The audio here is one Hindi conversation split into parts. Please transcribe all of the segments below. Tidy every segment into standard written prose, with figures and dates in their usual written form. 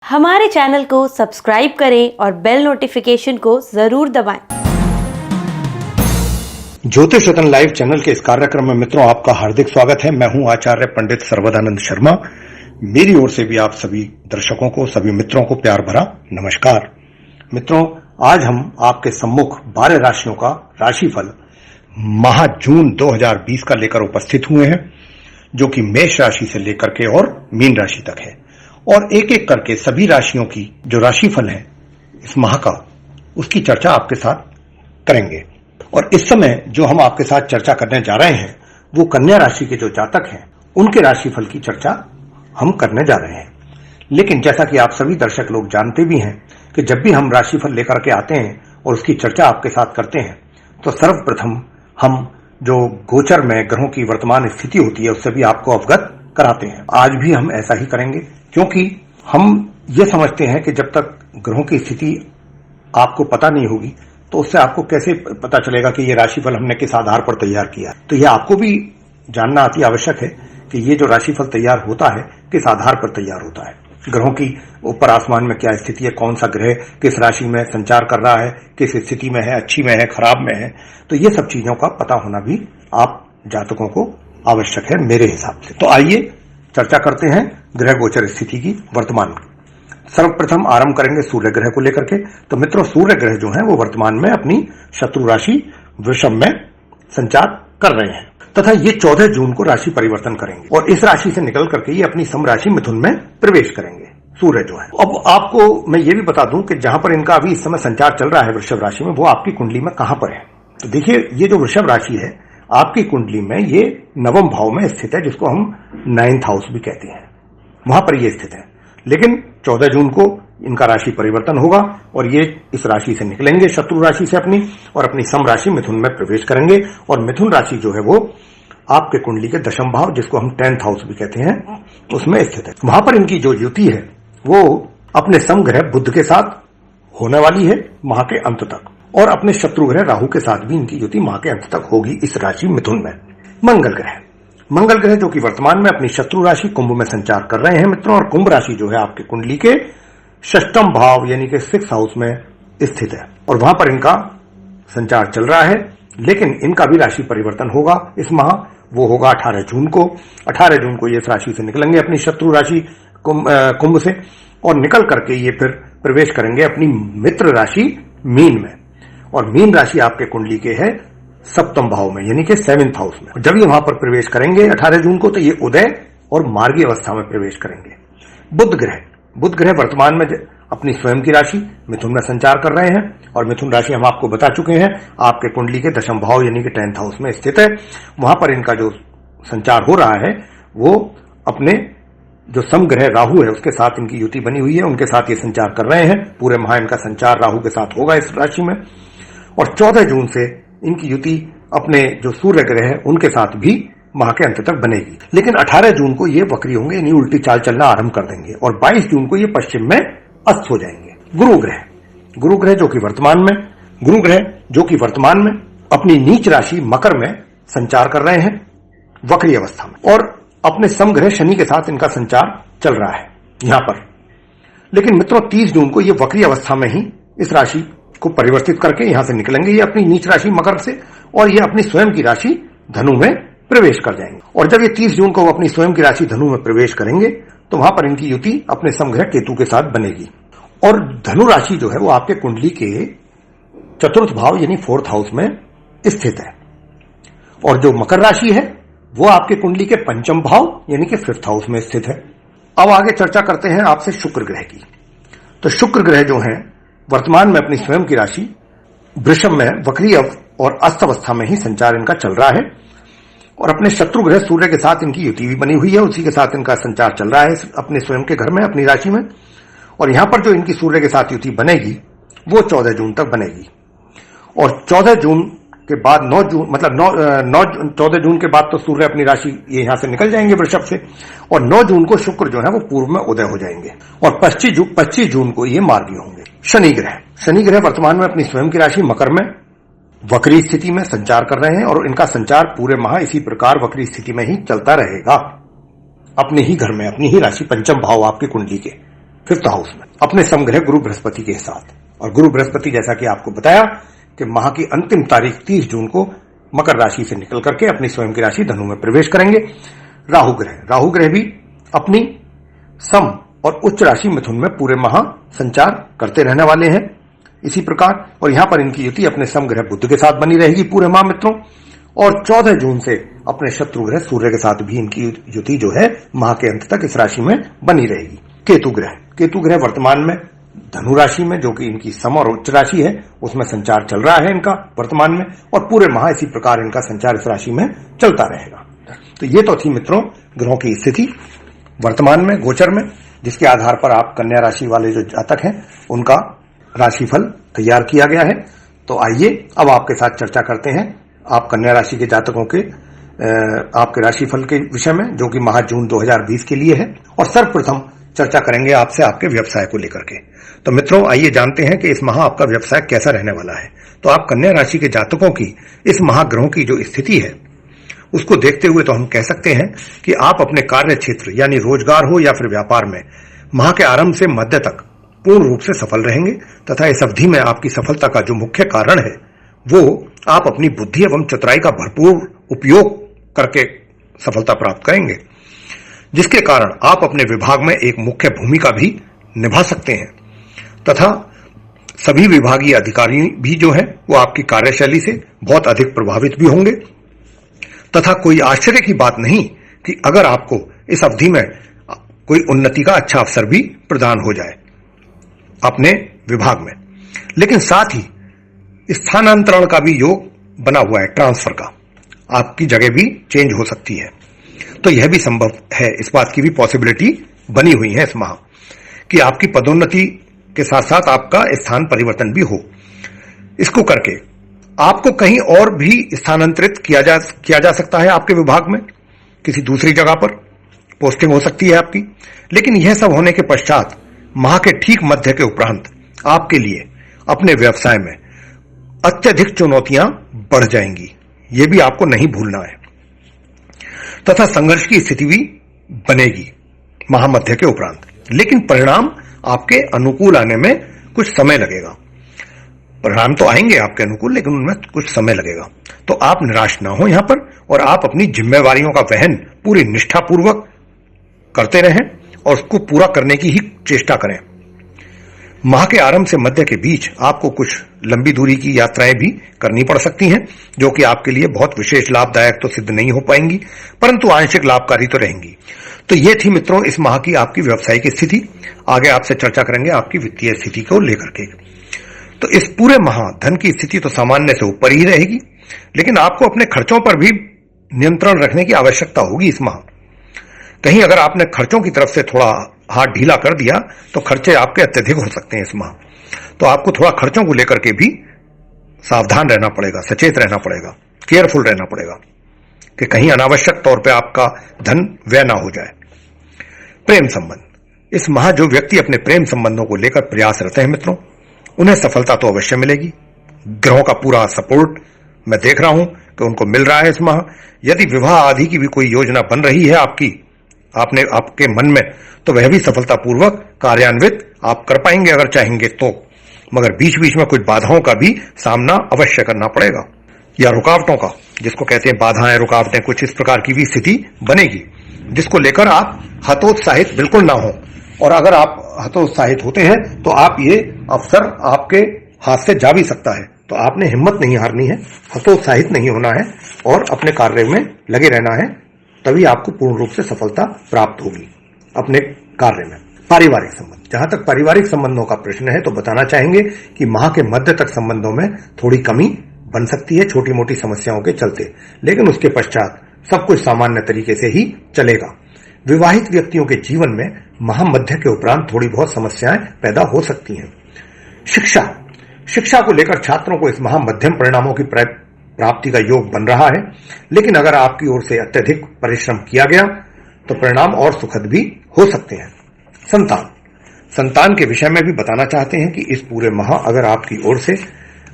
हमारे चैनल को सब्सक्राइब करें और बेल नोटिफिकेशन को जरूर दबाएं। ज्योतिष रतन लाइव चैनल के इस कार्यक्रम में मित्रों आपका हार्दिक स्वागत है। मैं हूं आचार्य पंडित सर्वदानंद शर्मा। मेरी ओर से भी आप सभी दर्शकों को, सभी मित्रों को प्यार भरा नमस्कार। मित्रों, आज हम आपके सम्मुख 12 राशियों का राशिफल माह जून 2020 का लेकर उपस्थित हुए हैं, जो कि मेष राशि से लेकर के और मीन राशि तक है। और एक एक करके सभी राशियों की जो राशिफल है इस माह का, उसकी चर्चा आपके साथ करेंगे। और इस समय जो हम आपके साथ चर्चा करने जा रहे हैं वो कन्या राशि के जो जातक हैं उनके राशिफल की चर्चा हम करने जा रहे हैं। लेकिन जैसा कि आप सभी दर्शक लोग जानते भी हैं कि जब भी हम राशिफल लेकर के आते हैं और उसकी चर्चा आपके साथ करते हैं तो सर्वप्रथम हम जो गोचर में ग्रहों की वर्तमान स्थिति होती है उससे भी आपको अवगत कराते हैं। आज भी हम ऐसा ही करेंगे, क्योंकि हम ये समझते हैं कि जब तक ग्रहों की स्थिति आपको पता नहीं होगी तो उससे आपको कैसे पता चलेगा कि ये राशिफल हमने किस आधार पर तैयार किया है। तो यह आपको भी जानना अति आवश्यक है कि ये जो राशिफल तैयार होता है किस आधार पर तैयार होता है। ग्रहों की ऊपर आसमान में क्या स्थिति है, कौन सा ग्रह किस राशि में संचार कर रहा है, किस स्थिति में है, अच्छी में है, खराब में है, तो ये सब चीजों का पता होना भी आप जातकों को आवश्यक है मेरे हिसाब से। तो आइए चर्चा करते हैं ग्रह गोचर स्थिति की वर्तमान। सर्वप्रथम आरंभ करेंगे सूर्य ग्रह को लेकर के। तो मित्रों, सूर्य ग्रह जो है वो वर्तमान में अपनी शत्रु राशि वृषभ में संचार कर रहे हैं तथा ये 14 जून को राशि परिवर्तन करेंगे और इस राशि से निकल करके ये अपनी सम राशि मिथुन में प्रवेश करेंगे सूर्य जो है। अब आपको मैं ये भी बता दूं कि जहां पर इनका अभी इस समय संचार चल रहा है वृषभ राशि में, वो आपकी कुंडली में कहां पर है। तो देखिए, ये जो वृषभ राशि है आपकी कुंडली में ये नवम भाव में स्थित है, जिसको हम 9th हाउस भी कहते हैं, वहां पर ये स्थित है। लेकिन 14 जून को इनका राशि परिवर्तन होगा और ये इस राशि से निकलेंगे शत्रु राशि से अपनी, और अपनी सम राशि मिथुन में प्रवेश करेंगे। और मिथुन राशि जो है वो आपके कुंडली के दशम भाव, जिसको हम 10th हाउस भी कहते हैं, उसमें स्थित है। वहां पर इनकी जो युति है वो अपने समग्रह बुध के साथ होने वाली है माह के अंत तक, और अपने शत्रु ग्रह राहु के साथ भी इनकी युति माह के अंत तक होगी इस राशि मिथुन में। मंगल ग्रह जो कि वर्तमान में अपनी शत्रु राशि कुंभ में संचार कर रहे हैं मित्रों, और कुंभ राशि जो है आपके कुंडली के 6th भाव यानी कि 6th हाउस में स्थित है और वहां पर इनका संचार चल रहा है। लेकिन इनका भी राशि परिवर्तन होगा इस माह, वो होगा 18 जून को। 18 जून को ये इस राशि से निकलेंगे अपनी शत्रु राशि कुंभ से, और निकल करके ये फिर प्रवेश करेंगे अपनी मित्र राशि मीन में। और मीन राशि आपके कुंडली के है 7th भाव में यानी कि 7th हाउस में। जब ये वहां पर प्रवेश करेंगे 18 जून को, तो ये उदय और मार्गी अवस्था में प्रवेश करेंगे। बुध ग्रह वर्तमान में अपनी स्वयं की राशि मिथुन में संचार कर रहे हैं, और मिथुन राशि हम आपको बता चुके हैं आपके कुंडली के दशम भाव यानी कि 10th हाउस में स्थित है। वहां पर इनका जो संचार हो रहा है वो अपने जो समग्रह राहु है उसके साथ इनकी युति बनी हुई है, उनके साथ ये संचार कर रहे हैं। पूरे माह इनका संचार राहु के साथ होगा इस राशि में, और 14 जून से इनकी युति अपने जो सूर्य ग्रह है उनके साथ भी माह के अंत तक बनेगी। लेकिन 18 जून को ये वक्री होंगे, यानी उल्टी चाल चलना आरंभ कर देंगे, और 22 जून को ये पश्चिम में अस्त हो जाएंगे। गुरु ग्रह जो कि वर्तमान में अपनी नीच राशि मकर में संचार कर रहे हैं वक्री अवस्था में, और अपने समग्रह शनि के साथ इनका संचार चल रहा है यहां पर। लेकिन मित्रों, 30 जून को ये वक्री अवस्था में ही इस राशि को परिवर्तित करके यहां से निकलेंगे ये अपनी नीच राशि मकर से, और ये अपनी स्वयं की राशि धनु में प्रवेश कर जाएंगे। और जब ये 30 जून को वो अपनी स्वयं की राशि धनु में प्रवेश करेंगे तो वहां पर इनकी युति अपने समग्रह केतु के साथ बनेगी। और धनु राशि जो है वो आपके कुंडली के 4th भाव यानी 4th हाउस में स्थित है, और जो मकर राशि है वो आपके कुंडली के 5th भाव यानी कि 5th हाउस में स्थित है। अब आगे चर्चा करते हैं आपसे शुक्र ग्रह की। तो शुक्र ग्रह जो है वर्तमान में अपनी स्वयं की राशि वृषभ में वक्री और अस्त अवस्था में ही संचार इनका चल रहा है, और अपने शत्रु ग्रह सूर्य के साथ इनकी युति भी बनी हुई है, उसी के साथ इनका संचार चल रहा है अपने स्वयं के घर में अपनी राशि में। और यहां पर जो इनकी सूर्य के साथ युति बनेगी वो 14 जून तक बनेगी, और 14 जून के बाद 14 जून के बाद तो सूर्य अपनी राशि ये यहां से निकल जाएंगे वृषभ से, और 9 जून को शुक्र जो है वो पूर्व में उदय हो जाएंगे, और 25 जून को ये मार्गी होंगे। शनि ग्रह वर्तमान में अपनी स्वयं की राशि मकर में वक्री स्थिति में संचार कर रहे हैं, और इनका संचार पूरे माह इसी प्रकार वक्री स्थिति में ही चलता रहेगा अपने ही घर में, अपनी ही राशि 5th भाव आपकी कुंडली के। 5th हाउस में अपने समग्रह गुरु बृहस्पति के साथ। और गुरु बृहस्पति जैसा कि आपको बताया कि माह की अंतिम तारीख 30 जून को मकर राशि से निकल करके अपनी स्वयं की राशि धनु में प्रवेश करेंगे। राहु ग्रह भी अपनी सम और उच्च राशि मिथुन में पूरे माह संचार करते रहने वाले हैं इसी प्रकार। और यहां पर इनकी युति अपने समग्रह बुध के साथ बनी रहेगी पूरे माह मित्रों। और 14 जून से अपने शत्रु ग्रह सूर्य के साथ भी इनकी युति जो है माह के अंत तक इस राशि में बनी रहेगी। केतु ग्रह वर्तमान में धनु राशि में, जो कि इनकी सम और उच्च राशि है, उसमें संचार चल रहा है इनका वर्तमान में, और पूरे माह इसी प्रकार इनका संचार इस राशि में चलता रहेगा। तो ये तो थी मित्रों ग्रहों की स्थिति वर्तमान में गोचर में, जिसके आधार पर आप कन्या राशि वाले जो जातक हैं उनका राशिफल तैयार किया गया है। तो आइए अब आपके साथ चर्चा करते हैं आप कन्या राशि के जातकों के आपके राशिफल के विषय में, जो कि माह जून 2020 के लिए है। और सर्वप्रथम चर्चा करेंगे आपसे आपके व्यवसाय को लेकर के। तो मित्रों आइए जानते हैं कि इस माह आपका व्यवसाय कैसा रहने वाला है। तो आप कन्या राशि के जातकों की इस माह ग्रहों की जो स्थिति है उसको देखते हुए तो हम कह सकते हैं कि आप अपने कार्य क्षेत्र यानी रोजगार हो या फिर व्यापार में माह के आरंभ से मध्य तक पूर्ण रूप से सफल रहेंगे, तथा इस अवधि में आपकी सफलता का जो मुख्य कारण है वो आप अपनी बुद्धि एवं चतुराई का भरपूर उपयोग करके सफलता प्राप्त करेंगे, जिसके कारण आप अपने विभाग में एक मुख्य भूमिका भी निभा सकते हैं। तथा सभी विभागीय अधिकारी भी जो है वो आपकी कार्यशैली से बहुत अधिक प्रभावित भी होंगे। तथा कोई आश्चर्य की बात नहीं कि अगर आपको इस अवधि में कोई उन्नति का अच्छा अवसर भी प्रदान हो जाए अपने विभाग में। लेकिन साथ ही स्थानांतरण का भी योग बना हुआ है, ट्रांसफर का, आपकी जगह भी चेंज हो सकती है। तो यह भी संभव है, इस बात की भी पॉसिबिलिटी बनी हुई है इस माह कि आपकी पदोन्नति के साथ साथ आपका स्थान परिवर्तन भी हो। इसको करके आपको कहीं और भी स्थानांतरित किया जा सकता है, आपके विभाग में किसी दूसरी जगह पर पोस्टिंग हो सकती है आपकी। लेकिन यह सब होने के पश्चात माह के ठीक मध्य के उपरांत आपके लिए अपने व्यवसाय में अत्यधिक चुनौतियां बढ़ जाएंगी, यह भी आपको नहीं भूलना है। तथा संघर्ष की स्थिति भी बनेगी माह मध्य के उपरांत। लेकिन परिणाम आपके अनुकूल आने में कुछ समय लगेगा। परिणाम तो आएंगे आपके अनुकूल, लेकिन उनमें कुछ समय लगेगा। तो आप निराश ना हो यहां पर, और आप अपनी जिम्मेवारियों का वहन पूरी निष्ठापूर्वक करते रहें और उसको पूरा करने की ही चेष्टा करें। माह के आरंभ से मध्य के बीच आपको कुछ लंबी दूरी की यात्राएं भी करनी पड़ सकती हैं, जो कि आपके लिए बहुत विशेष लाभदायक तो सिद्ध नहीं हो पाएंगी, परंतु आंशिक लाभकारी तो रहेंगी। तो ये थी मित्रों इस माह की आपकी व्यवसायिक स्थिति। आगे आपसे चर्चा करेंगे आपकी वित्तीय स्थिति को लेकर के। तो इस पूरे माह धन की स्थिति तो सामान्य से ऊपर ही रहेगी, लेकिन आपको अपने खर्चों पर भी नियंत्रण रखने की आवश्यकता होगी इस माह। कहीं अगर आपने खर्चों की तरफ से थोड़ा हाथ ढीला कर दिया तो खर्चे आपके अत्यधिक हो सकते हैं इस माह। तो आपको थोड़ा खर्चों को लेकर के भी सावधान रहना पड़ेगा, सचेत रहना पड़ेगा, केयरफुल रहना पड़ेगा कि कहीं अनावश्यक तौर पे आपका धन व्यय ना हो जाए। प्रेम संबंध, इस माह जो व्यक्ति अपने प्रेम संबंधों को लेकर प्रयासरत हैं मित्रों, उन्हें सफलता तो अवश्य मिलेगी। ग्रहों का पूरा सपोर्ट मैं देख रहा हूं कि उनको मिल रहा है इस माह। यदि विवाह आदि की भी कोई योजना बन रही है आपके मन में, तो वह भी सफलतापूर्वक कार्यान्वित आप कर पाएंगे अगर चाहेंगे तो। मगर बीच बीच में कुछ बाधाओं का भी सामना अवश्य करना पड़ेगा, या रुकावटों का, जिसको कहते हैं बाधाएं, रुकावटें, कुछ इस प्रकार की भी स्थिति बनेगी, जिसको लेकर आप हतोत्साहित बिल्कुल ना हो। और अगर आप हतोत्साहित होते हैं तो आप ये अवसर आपके हाथ से जा भी सकता है। तो आपने हिम्मत नहीं हारनी है, हतोत्साहित नहीं होना है और अपने कार्य में लगे रहना है, तभी आपको पूर्ण रूप से सफलता प्राप्त होगी अपने कार्य में। पारिवारिक संबंध, जहां तक पारिवारिक संबंधों का प्रश्न है तो बताना चाहेंगे कि माह के मध्य तक संबंधों में थोड़ी कमी बन सकती है छोटी मोटी समस्याओं के चलते, लेकिन उसके पश्चात सब कुछ सामान्य तरीके से ही चलेगा। विवाहित व्यक्तियों के जीवन में माह मध्य के उपरांत थोड़ी बहुत समस्याएं पैदा हो सकती हैं। शिक्षा को लेकर छात्रों को इस माह मध्यम परिणामों की प्राप्ति का योग बन रहा है, लेकिन अगर आपकी ओर से अत्यधिक परिश्रम किया गया तो परिणाम और सुखद भी हो सकते हैं। संतान के विषय में भी बताना चाहते हैं कि इस पूरे माह अगर आपकी ओर से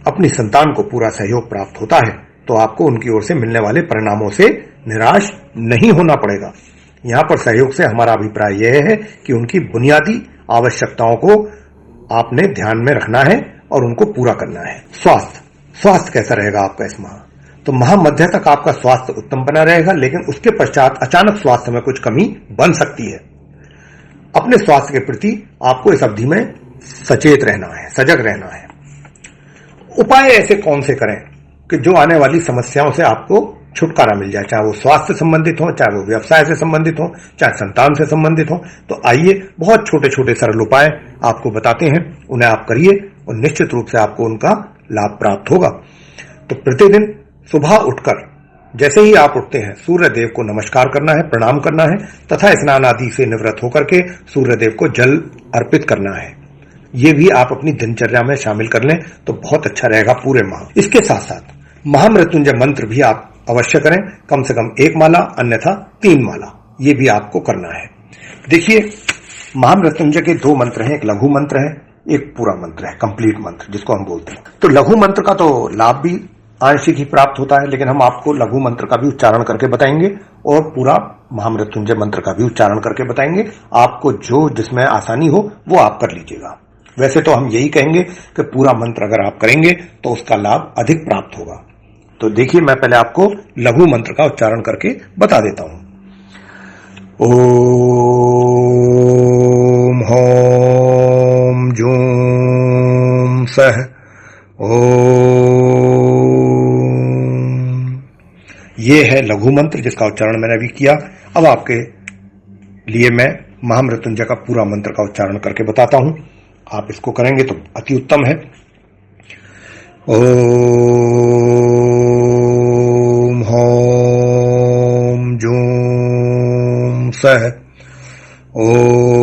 अपनी संतान को पूरा सहयोग प्राप्त होता है तो आपको उनकी ओर से मिलने वाले परिणामों से निराश नहीं होना पड़ेगा। यहां पर सहयोग से हमारा अभिप्राय यह है कि उनकी बुनियादी आवश्यकताओं को आपने ध्यान में रखना है और उनको पूरा करना है। स्वास्थ्य कैसा रहेगा आपका इस माह? तो माह मध्य तक आपका स्वास्थ्य उत्तम बना रहेगा, लेकिन उसके पश्चात अचानक स्वास्थ्य में कुछ कमी बन सकती है। अपने स्वास्थ्य के प्रति आपको इस अवधि में सचेत रहना है, सजग रहना है। उपाय ऐसे कौन से करें कि जो आने वाली समस्याओं से आपको छुटकारा मिल जाए, चाहे वो स्वास्थ्य संबंधित हो, चाहे वो व्यवसाय से संबंधित हो, चाहे संतान से संबंधित हो। तो आइए बहुत छोटे छोटे सरल उपाय आपको बताते हैं, उन्हें आप करिए और निश्चित रूप से आपको उनका लाभ प्राप्त होगा। तो प्रतिदिन सुबह उठकर जैसे ही आप उठते हैं सूर्य देव को नमस्कार करना है, प्रणाम करना है तथा स्नान आदि से निवृत्त होकर के सूर्य देव को जल अर्पित करना है। ये भी आप अपनी दिनचर्या में शामिल कर लें तो बहुत अच्छा रहेगा पूरे माह। इसके साथ साथ महामृत्युंजय मंत्र भी आप अवश्य करें, कम से कम 1 माला, अन्यथा 3 माला, ये भी आपको करना है। देखिए, महामृत्युंजय के 2 मंत्र हैं, एक लघु मंत्र है, एक पूरा मंत्र है, कंप्लीट मंत्र जिसको हम बोलते हैं। तो लघु मंत्र का तो लाभ भी आंशिक ही प्राप्त होता है, लेकिन हम आपको लघु मंत्र का भी उच्चारण करके बताएंगे और पूरा महामृत्युंजय मंत्र का भी उच्चारण करके बताएंगे। आपको जो जिसमें आसानी हो वो आप कर लीजिएगा। वैसे तो हम यही कहेंगे कि पूरा मंत्र अगर आप करेंगे तो उसका लाभ अधिक प्राप्त होगा। तो देखिए, मैं पहले आपको लघु मंत्र का उच्चारण करके बता देता हूं। ओम होम जूम सह ओम। ये है लघु मंत्र जिसका उच्चारण मैंने अभी किया। अब आपके लिए मैं महामृत्युंजय का पूरा मंत्र का उच्चारण करके बताता हूं। आप इसको करेंगे तो अति उत्तम है। ओम होम जूम सह ओम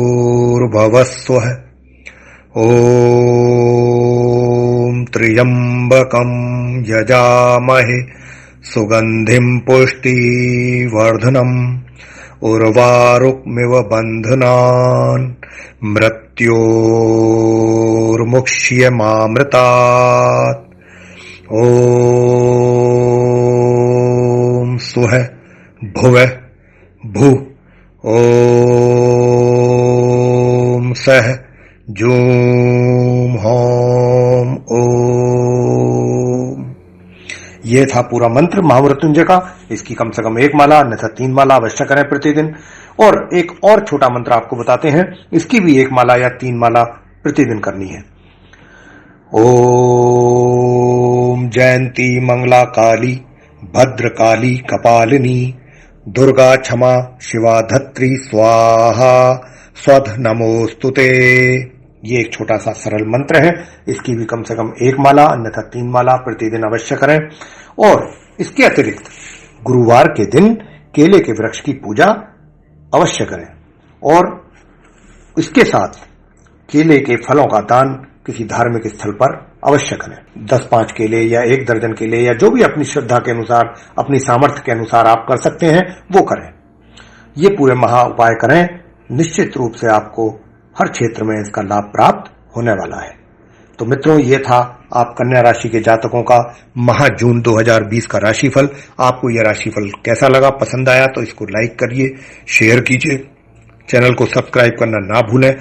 भूर्भुवस्सुः ओम त्र्यंबकं यजामहे सुगंधिं पुष्टिवर्धनम् उर्वारुकमिव बन्धनान् मृत्योर्मुक्ष्यमामृतात्। ओम सुः भुवः भू ओम सः जूम होम ओम। ये था पूरा मंत्र महामृत्युंजय का। इसकी कम से कम 1 माला, अन्यथा 3 माला अवश्य करें प्रतिदिन। और एक और छोटा मंत्र आपको बताते हैं, इसकी भी 1 माला या 3 माला प्रतिदिन करनी है। ओम जयंती मंगला काली भद्रकाली कपालिनी दुर्गा क्षमा शिवा धत्री स्वाहा स्वध नमोस्तुते। ये एक छोटा सा सरल मंत्र है, इसकी भी कम से कम 1 माला, अन्यथा 3 माला प्रतिदिन अवश्य करें। और इसके अतिरिक्त गुरुवार के दिन केले के वृक्ष की पूजा अवश्य करें और इसके साथ केले के फलों का दान किसी धार्मिक स्थल पर अवश्य करें। 10-5 केले या 1 दर्जन केले या जो भी अपनी श्रद्धा के अनुसार, अपनी सामर्थ्य के अनुसार आप कर सकते हैं वो करें। ये पूरे महा उपाय करें, निश्चित रूप से आपको हर क्षेत्र में इसका लाभ प्राप्त होने वाला है। तो मित्रों, ये था आप कन्या राशि के जातकों का माह जून 2020 का राशिफल। आपको यह राशिफल कैसा लगा, पसंद आया तो इसको लाइक करिए, शेयर कीजिए, चैनल को सब्सक्राइब करना ना भूलें